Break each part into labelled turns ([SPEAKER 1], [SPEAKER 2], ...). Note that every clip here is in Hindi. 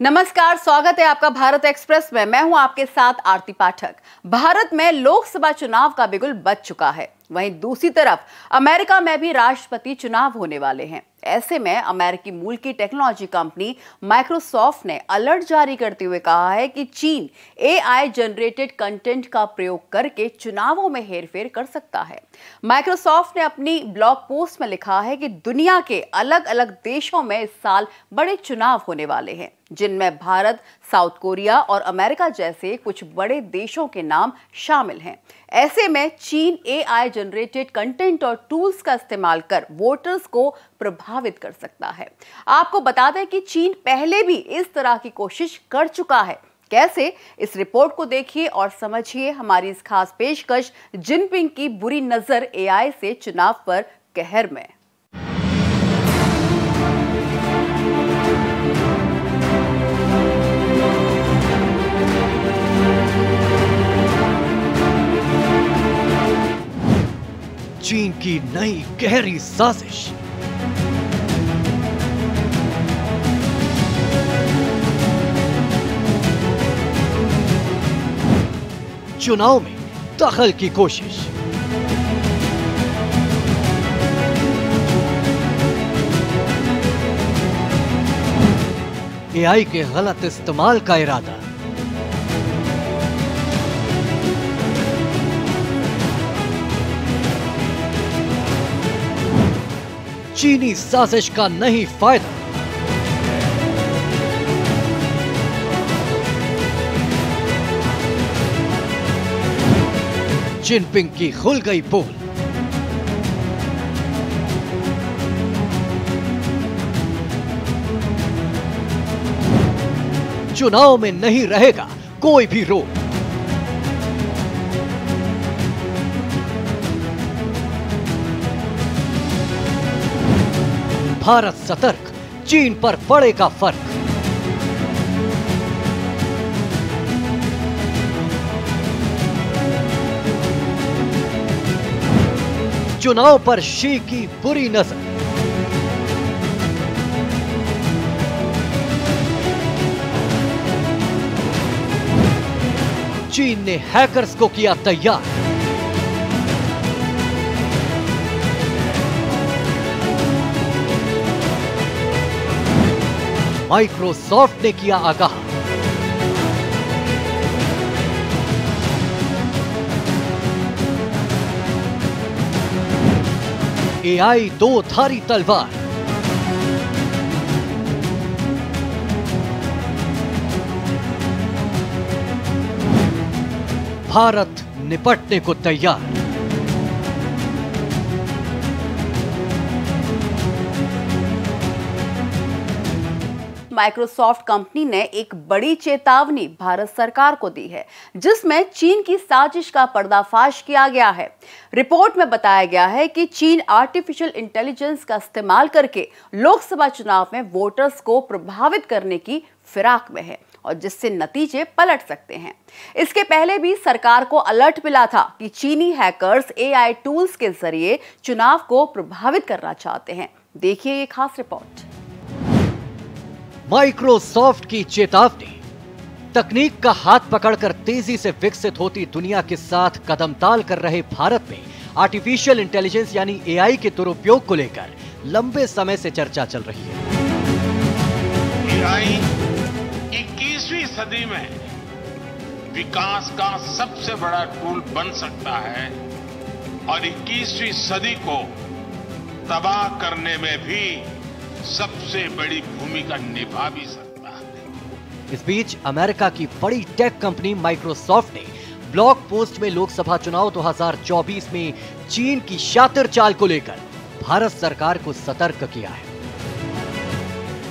[SPEAKER 1] नमस्कार, स्वागत है आपका भारत एक्सप्रेस में। मैं हूं आपके साथ आरती पाठक। भारत में लोकसभा चुनाव का बिगुल बज चुका है। वहीं दूसरी तरफ अमेरिका में भी राष्ट्रपति चुनाव होने वाले हैं। ऐसे में अमेरिकी मूल की टेक्नोलॉजी कंपनी माइक्रोसॉफ्ट ने अलर्ट जारी करते हुए कहा है कि चीन एआई जनरेटेड कंटेंट का प्रयोग करके चुनावों में हेरफेर कर सकता है। माइक्रोसॉफ्ट ने अपनी ब्लॉग पोस्ट में लिखा है कि दुनिया के अलग अलग देशों में इस साल बड़े चुनाव होने वाले हैं, जिनमें भारत, साउथ कोरिया और अमेरिका जैसे कुछ बड़े देशों के नाम शामिल हैं। ऐसे में चीन एआई जनरेटेड कंटेंट और टूल्स का इस्तेमाल कर वोटर्स को प्रभावित कर सकता है। आपको बता दें कि चीन पहले भी इस तरह की कोशिश कर चुका है। कैसे, इस रिपोर्ट को देखिए और समझिए हमारी इस खास पेशकश जिनपिंग की बुरी नजर एआई से चुनाव पर कहर में।
[SPEAKER 2] चीन की नई गहरी साजिश। चुनाव में दखल की कोशिश। एआई के गलत इस्तेमाल का इरादा। चीनी साजिश का नहीं फायदा। जिनपिंग की खुल गई पोल। चुनाव में नहीं रहेगा कोई भी रोक। भारत सतर्क, चीन पर पड़ेगा फर्क। चुनाव पर शी की बुरी नजर। चीन ने हैकर्स को किया तैयार। माइक्रोसॉफ्ट ने किया आगाह। एआई दो धारी तलवार। भारत निपटने को तैयार।
[SPEAKER 1] माइक्रोसॉफ्ट कंपनी ने एक बड़ी चेतावनी भारत सरकार को दी है, जिसमें चीन की साजिश का पर्दाफाश किया गया है। रिपोर्ट में बताया गया है कि चीन आर्टिफिशियल इंटेलिजेंस का इस्तेमाल करके लोकसभा चुनाव में वोटर्स को प्रभावित करने की फिराक में है और जिससे नतीजे पलट सकते हैं। इसके पहले भी सरकार को अलर्ट मिला था कि चीनी हैकर्स एआई टूल्स के जरिए चुनाव को प्रभावित करना चाहते हैं। देखिए ये खास रिपोर्ट।
[SPEAKER 2] माइक्रोसॉफ्ट की चेतावनी। तकनीक का हाथ पकड़कर तेजी से विकसित होती दुनिया के साथ कदम ताल कर रहे भारत में आर्टिफिशियल इंटेलिजेंस यानी एआई के दुरुपयोग को लेकर लंबे समय से चर्चा चल रही है।
[SPEAKER 3] एआई 21वीं सदी में विकास का सबसे बड़ा टूल बन सकता है और 21वीं सदी को तबाह करने में भी सबसे बड़ी भूमिका निभा भी सकता है।
[SPEAKER 2] इस बीच अमेरिका की बड़ी टेक कंपनी माइक्रोसॉफ्ट ने ब्लॉग पोस्ट में लोकसभा चुनाव 2024 में चीन की शातिर चाल को लेकर भारत सरकार को सतर्क किया है।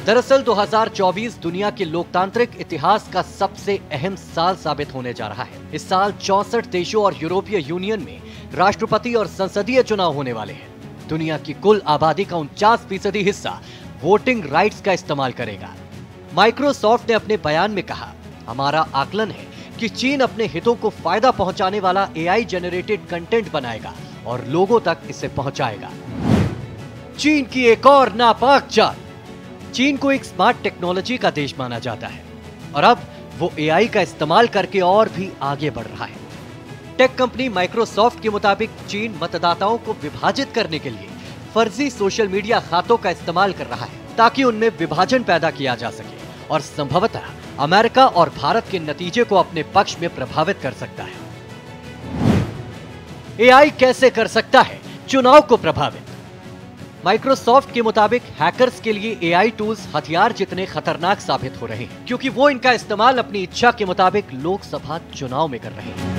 [SPEAKER 2] दरअसल 2024 दुनिया के लोकतांत्रिक इतिहास का सबसे अहम साल साबित होने जा रहा है। इस साल 64 देशों और यूरोपीय यूनियन में राष्ट्रपति और संसदीय चुनाव होने वाले हैं। दुनिया की कुल आबादी का 49% हिस्सा वोटिंग राइट्स का इस्तेमाल करेगा। माइक्रोसॉफ्ट ने अपने बयान में कहा, हमारा आकलन है कि चीन अपने हितों को फायदा पहुंचाने वाला एआई जनरेटेड कंटेंट बनाएगा और लोगों तक इसे पहुंचाएगा। चीन की एक और नापाक चाल। चीन को एक स्मार्ट टेक्नोलॉजी का देश माना जाता है और अब वो एआई का इस्तेमाल करके और भी आगे बढ़ रहा है। टेक कंपनी माइक्रोसॉफ्ट के मुताबिक चीन मतदाताओं को विभाजित करने के लिए फर्जी सोशल मीडिया खातों का इस्तेमाल कर रहा है ताकि उनमें विभाजन पैदा किया जा सके और संभवतः अमेरिका और भारत के नतीजे को अपने पक्ष में प्रभावित कर सकता है। एआई कैसे कर सकता है चुनाव को प्रभावित? माइक्रोसॉफ्ट के मुताबिक हैकर्स के लिए एआई टूल्स हथियार जितने खतरनाक साबित हो रहे हैं क्योंकि वो इनका इस्तेमाल अपनी इच्छा के मुताबिक लोकसभा चुनाव में कर रहे हैं।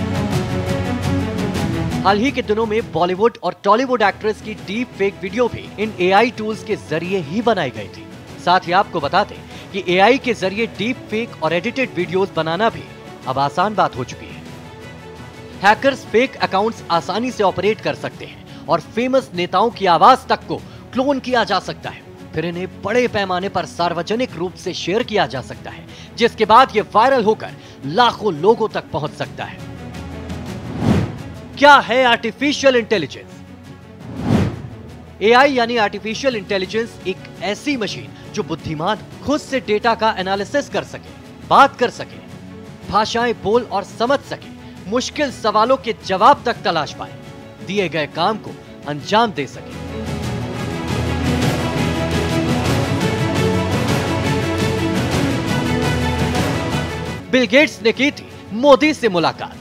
[SPEAKER 2] हाल ही के दिनों में बॉलीवुड और टॉलीवुड एक्ट्रेस की डीप फेक वीडियो भी इन एआई टूल्स के जरिए ही बनाई गई थी। साथ ही आपको बता दें कि एआई के जरिए डीप फेक और एडिटेड वीडियोस बनाना भी अब आसान बात हो चुकी है। हैकर्स फेक अकाउंट्स आसानी से ऑपरेट कर सकते हैं और फेमस नेताओं की आवाज तक को क्लोन किया जा सकता है, फिर इन्हें बड़े पैमाने पर सार्वजनिक रूप से शेयर किया जा सकता है, जिसके बाद ये वायरल होकर लाखों लोगों तक पहुंच सकता है। क्या है आर्टिफिशियल इंटेलिजेंस? एआई यानी आर्टिफिशियल इंटेलिजेंस एक ऐसी मशीन जो बुद्धिमान खुद से डेटा का एनालिसिस कर सके, बात कर सके, भाषाएं बोल और समझ सके, मुश्किल सवालों के जवाब तक तलाश पाए, दिए गए काम को अंजाम दे सके। बिल गेट्स ने की थी मोदी से मुलाकात।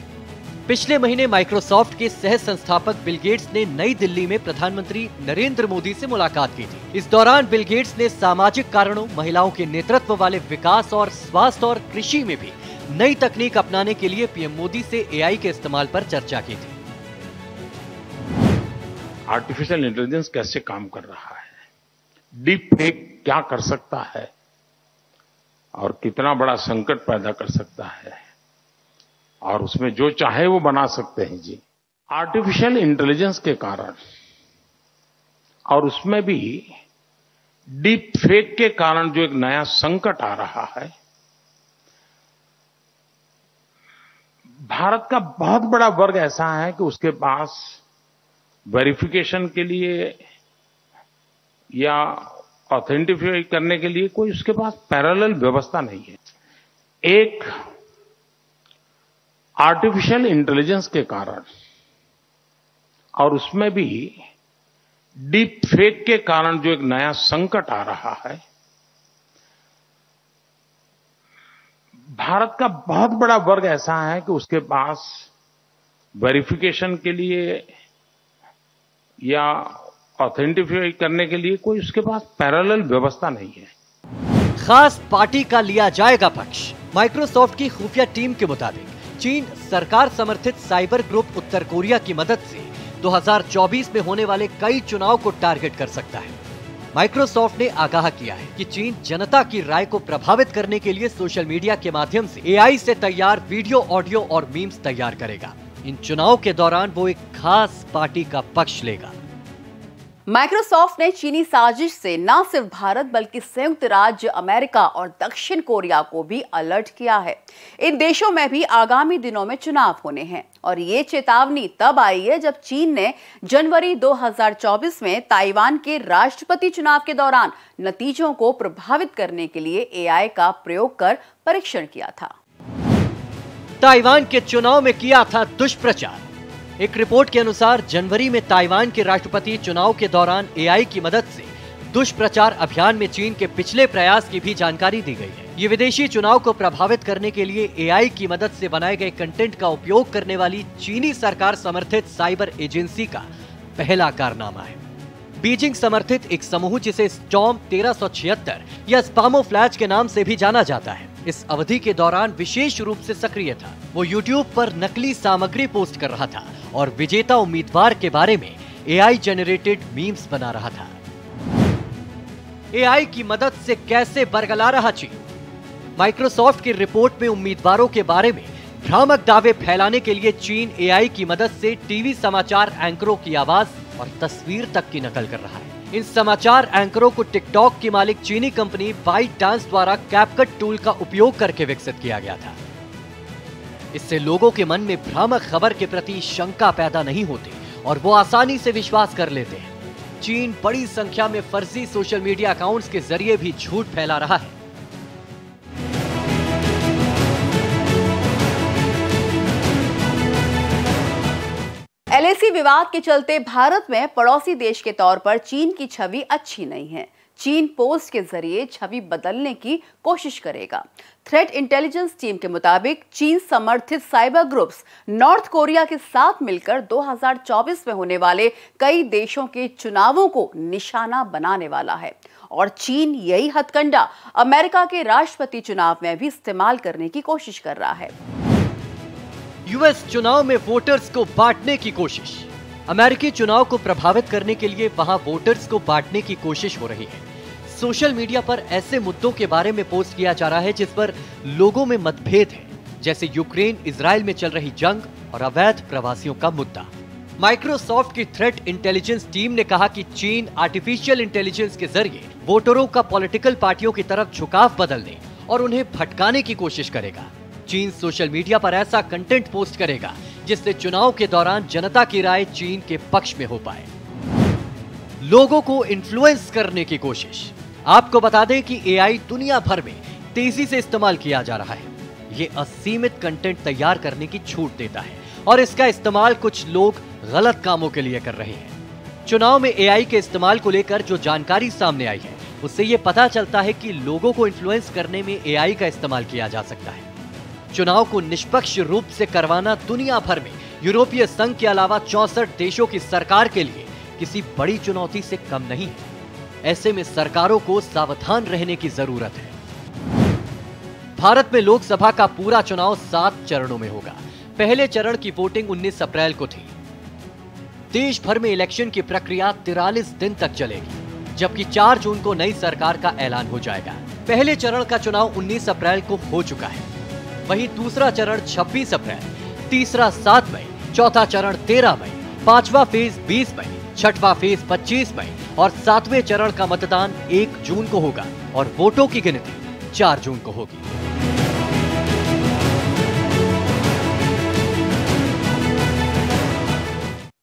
[SPEAKER 2] पिछले महीने माइक्रोसॉफ्ट के सह संस्थापक बिल गेट्स ने नई दिल्ली में प्रधानमंत्री नरेंद्र मोदी से मुलाकात की थी। इस दौरान बिल गेट्स ने सामाजिक कारणों, महिलाओं के नेतृत्व वाले विकास और स्वास्थ्य और कृषि में भी नई तकनीक अपनाने के लिए पीएम मोदी से एआई के इस्तेमाल पर चर्चा की थी।
[SPEAKER 3] आर्टिफिशियल इंटेलिजेंस कैसे काम कर रहा है, डीप फेक क्या कर सकता है और कितना बड़ा संकट पैदा कर सकता है और उसमें जो चाहे वो बना सकते हैं जी। आर्टिफिशियल इंटेलिजेंस के कारण और उसमें भी डीप फेक के कारण जो एक नया संकट आ रहा है, भारत का बहुत बड़ा वर्ग ऐसा है कि उसके पास वेरिफिकेशन के लिए या ऑथेंटिफाई करने के लिए कोई उसके पास पैरेलल व्यवस्था नहीं है। एक आर्टिफिशियल इंटेलिजेंस के कारण और उसमें भी डीप फेक के कारण जो एक नया संकट आ रहा है, भारत का बहुत बड़ा वर्ग ऐसा है कि उसके पास वेरिफिकेशन के लिए या ऑथेंटिफाई करने के लिए कोई उसके पास पैरेलल व्यवस्था नहीं है।
[SPEAKER 2] खास पार्टी का लिया जाएगा पक्ष। माइक्रोसॉफ्ट की खुफिया टीम के मुताबिक चीन सरकार समर्थित साइबर ग्रुप उत्तर कोरिया की मदद से 2024 में होने वाले कई चुनाव को टारगेट कर सकता है। माइक्रोसॉफ्ट ने आगाह किया है कि चीन जनता की राय को प्रभावित करने के लिए सोशल मीडिया के माध्यम से एआई से तैयार वीडियो, ऑडियो और मीम्स तैयार करेगा। इन चुनाव के दौरान वो एक खास पार्टी का पक्ष लेगा।
[SPEAKER 1] माइक्रोसॉफ्ट ने चीनी साजिश से न सिर्फ भारत बल्कि संयुक्त राज्य अमेरिका और दक्षिण कोरिया को भी अलर्ट किया है। इन देशों में भी आगामी दिनों में चुनाव होने हैं और ये चेतावनी तब आई है जब चीन ने जनवरी 2024 में ताइवान के राष्ट्रपति चुनाव के दौरान नतीजों को प्रभावित करने के लिए एआई का प्रयोग कर परीक्षण किया था।
[SPEAKER 2] ताइवान के चुनाव में किया था दुष्प्रचार। एक रिपोर्ट के अनुसार जनवरी में ताइवान के राष्ट्रपति चुनाव के दौरान एआई की मदद से दुष्प्रचार अभियान में चीन के पिछले प्रयास की भी जानकारी दी गई है। ये विदेशी चुनाव को प्रभावित करने के लिए एआई की मदद से बनाए गए कंटेंट का उपयोग करने वाली चीनी सरकार समर्थित साइबर एजेंसी का पहला कारनामा है। बीजिंग समर्थित एक समूह जिसे स्टॉर्म 1376 या स्पामोफ्लैज के नाम से भी जाना जाता है, इस अवधि के दौरान विशेष रूप से सक्रिय था। वो यूट्यूब पर नकली सामग्री पोस्ट कर रहा था और विजेता उम्मीदवार के बारे में एआई जनरेटेड मीम्स बना रहा था। एआई की मदद से कैसे बरगला रहा चीन? माइक्रोसॉफ्ट की रिपोर्ट में उम्मीदवारों के बारे में भ्रामक दावे फैलाने के लिए चीन एआई की मदद से टीवी समाचार एंकरों की आवाज और तस्वीर तक की नकल कर रहा है। इन समाचार एंकरों को टिकटॉक की मालिक चीनी कंपनी बाइट डांस द्वारा कैपकट टूल का उपयोग करके विकसित किया गया था। इससे लोगों के मन में भ्रामक खबर के प्रति शंका पैदा नहीं होती और वो आसानी से विश्वास कर लेते हैं। चीन बड़ी संख्या में फर्जी सोशल मीडिया अकाउंट्स के जरिए भी झूठ फैला रहा है।
[SPEAKER 1] एलएसी विवाद के चलते भारत में पड़ोसी देश के तौर पर चीन की छवि अच्छी नहीं है। चीन पोस्ट के जरिए छवि बदलने की कोशिश करेगा। थ्रेट इंटेलिजेंस टीम के मुताबिक चीन समर्थित साइबर ग्रुप्स नॉर्थ कोरिया के साथ मिलकर 2024 में होने वाले कई देशों के चुनावों को निशाना बनाने वाला है और चीन यही हथकंडा अमेरिका के राष्ट्रपति चुनाव में भी इस्तेमाल करने की कोशिश कर रहा है।
[SPEAKER 2] यूएस चुनाव में वोटर्स को बांटने की कोशिश। अमेरिकी चुनाव को प्रभावित करने के लिए वहां वोटर्स को बांटने की कोशिश हो रही है। सोशल मीडिया पर ऐसे मुद्दों के बारे में पोस्ट किया जा रहा है जिस पर लोगों में मतभेद है, जैसे यूक्रेन इजराइल में चल रही जंग और अवैध प्रवासियों का मुद्दा। माइक्रोसॉफ्ट की थ्रेट इंटेलिजेंस टीम ने कहा कि चीन आर्टिफिशियल इंटेलिजेंस के जरिए वोटरों का पॉलिटिकल पार्टियों की तरफ झुकाव बदलने और उन्हें भटकाने की कोशिश करेगा। चीन सोशल मीडिया पर ऐसा कंटेंट पोस्ट करेगा जिससे चुनाव के दौरान जनता की राय चीन के पक्ष में हो पाए। लोगों को इन्फ्लुएंस करने की कोशिश। आपको बता दें कि एआई दुनिया भर में तेजी से इस्तेमाल किया जा रहा है। ये असीमित कंटेंट तैयार करने की छूट देता है और इसका इस्तेमाल कुछ लोग गलत कामों के लिए कर रहे हैं। चुनाव में एआई के इस्तेमाल को लेकर जो जानकारी सामने आई है उससे ये पता चलता है कि लोगों को इन्फ्लुएंस करने में एआई का इस्तेमाल किया जा सकता है। चुनाव को निष्पक्ष रूप से करवाना दुनिया भर में यूरोपीय संघ के अलावा 64 देशों की सरकार के लिए किसी बड़ी चुनौती से कम नहीं है। ऐसे में सरकारों को सावधान रहने की जरूरत है। भारत में लोकसभा का पूरा चुनाव 7 चरणों में होगा। पहले चरण की वोटिंग 19 अप्रैल को थी। देश भर में इलेक्शन की प्रक्रिया 43 दिन तक चलेगी, जबकि 4 जून को नई सरकार का ऐलान हो जाएगा। पहले चरण का चुनाव 19 अप्रैल को हो चुका है। वहीं दूसरा चरण 26 अप्रैल, तीसरा 7 मई, चौथा चरण 13 मई, पांचवा फेज 20 मई, छठवां फेज 25 मई और 7वें चरण का मतदान 1 जून को होगा और वोटों की गिनती 4 जून को होगी।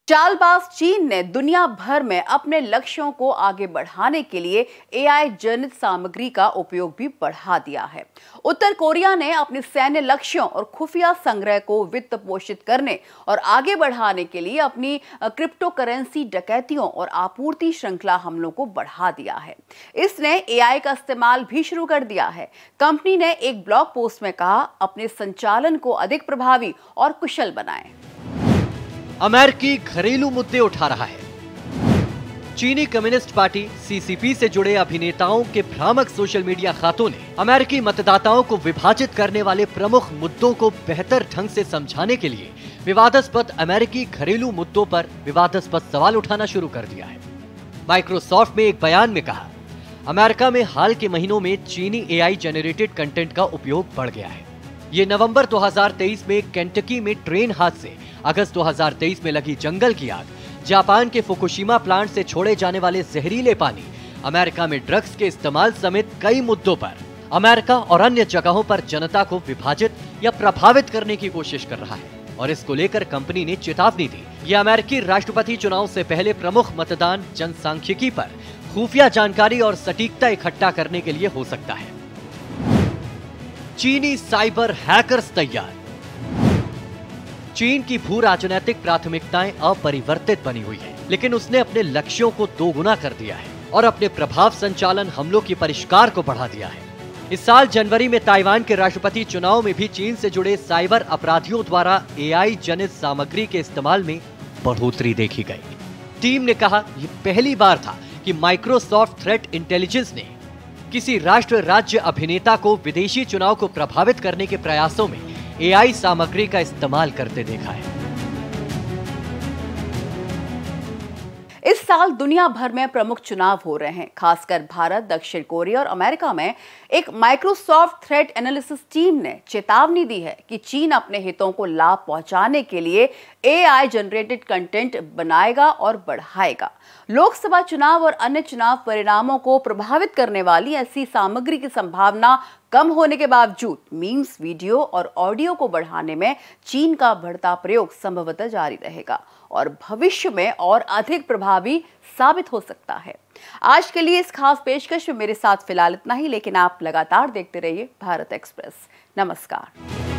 [SPEAKER 1] चालबाज चीन ने दुनिया भर में अपने लक्ष्यों को आगे बढ़ाने के लिए एआई जनित सामग्री का उपयोग भी बढ़ा दिया है। उत्तर कोरिया ने अपने सैन्य लक्ष्यों और खुफिया संग्रह को वित्त पोषित करने और आगे बढ़ाने के लिए अपनी क्रिप्टो करेंसी डकैतियों और आपूर्ति श्रृंखला हमलों को बढ़ा दिया है। इसने एआई का इस्तेमाल भी शुरू कर दिया है। कंपनी ने एक ब्लॉग पोस्ट में कहा, अपने संचालन को अधिक प्रभावी और कुशल बनाएं।
[SPEAKER 2] अमेरिकी घरेलू मुद्दे उठा रहा है। चीनी कम्युनिस्ट पार्टी सीसीपी से जुड़े अभिनेताओं के भ्रामक सोशल मीडिया खातों ने अमेरिकी मतदाताओं को विभाजित करने वाले प्रमुख मुद्दों को बेहतर ढंग से समझाने के लिए विवादास्पद अमेरिकी घरेलू मुद्दों पर विवादास्पद सवाल उठाना शुरू कर दिया है। माइक्रोसॉफ्ट में एक बयान में कहा, अमेरिका में हाल के महीनों में चीनी एआई जेनरेटेड कंटेंट का उपयोग बढ़ गया है। ये नवंबर 2023 में केंटकी में ट्रेन हादसे, अगस्त 2023 में लगी जंगल की आग, जापान के फुकुशिमा प्लांट से छोड़े जाने वाले जहरीले पानी, अमेरिका में ड्रग्स के इस्तेमाल समेत कई मुद्दों पर अमेरिका और अन्य जगहों पर जनता को विभाजित या प्रभावित करने की कोशिश कर रहा है और इसको लेकर कंपनी ने चेतावनी दी। यह अमेरिकी राष्ट्रपति चुनाव से पहले प्रमुख मतदान जनसांख्यिकी पर खुफिया जानकारी और सटीकता इकट्ठा करने के लिए हो सकता है। चीनी साइबर हैकर्स तैयार। चीन की भू राजनीतिक प्राथमिकताएं अपरिवर्तित बनी हुई है, लेकिन उसने अपने लक्ष्यों को दोगुना कर दिया है और अपने प्रभाव संचालन हमलों की परिष्कार को बढ़ा दिया है। इस साल जनवरी में ताइवान के राष्ट्रपति चुनाव में भी चीन से जुड़े साइबर अपराधियों द्वारा एआई जनित सामग्री के इस्तेमाल में बढ़ोतरी देखी गई। टीम ने कहा, यह पहली बार था कि माइक्रोसॉफ्ट थ्रेट इंटेलिजेंस ने किसी राष्ट्र राज्य अभिनेता को विदेशी चुनाव को प्रभावित करने के प्रयासों में एआई सामग्री का इस्तेमाल करते देखा है।
[SPEAKER 1] इस साल दुनिया भर में प्रमुख चुनाव हो रहे हैं। खासकर भारत, दक्षिण कोरिया और अमेरिका में एक माइक्रोसॉफ्ट थ्रेट एनालिसिस टीम ने चेतावनी दी है कि चीन अपने हितों को लाभ पहुंचाने के लिए एआई जनरेटेड कंटेंट बनाएगा और बढ़ाएगा। लोकसभा चुनाव और अन्य चुनाव परिणामों को प्रभावित करने वाली ऐसी सामग्री की संभावना कम होने के बावजूद मीम्स, वीडियो और ऑडियो को बढ़ाने में चीन का बढ़ता प्रयोग संभवतः जारी रहेगा और भविष्य में और अधिक प्रभावी साबित हो सकता है। आज के लिए इस खास पेशकश में मेरे साथ फिलहाल इतना ही, लेकिन आप लगातार देखते रहिए भारत एक्सप्रेस। नमस्कार।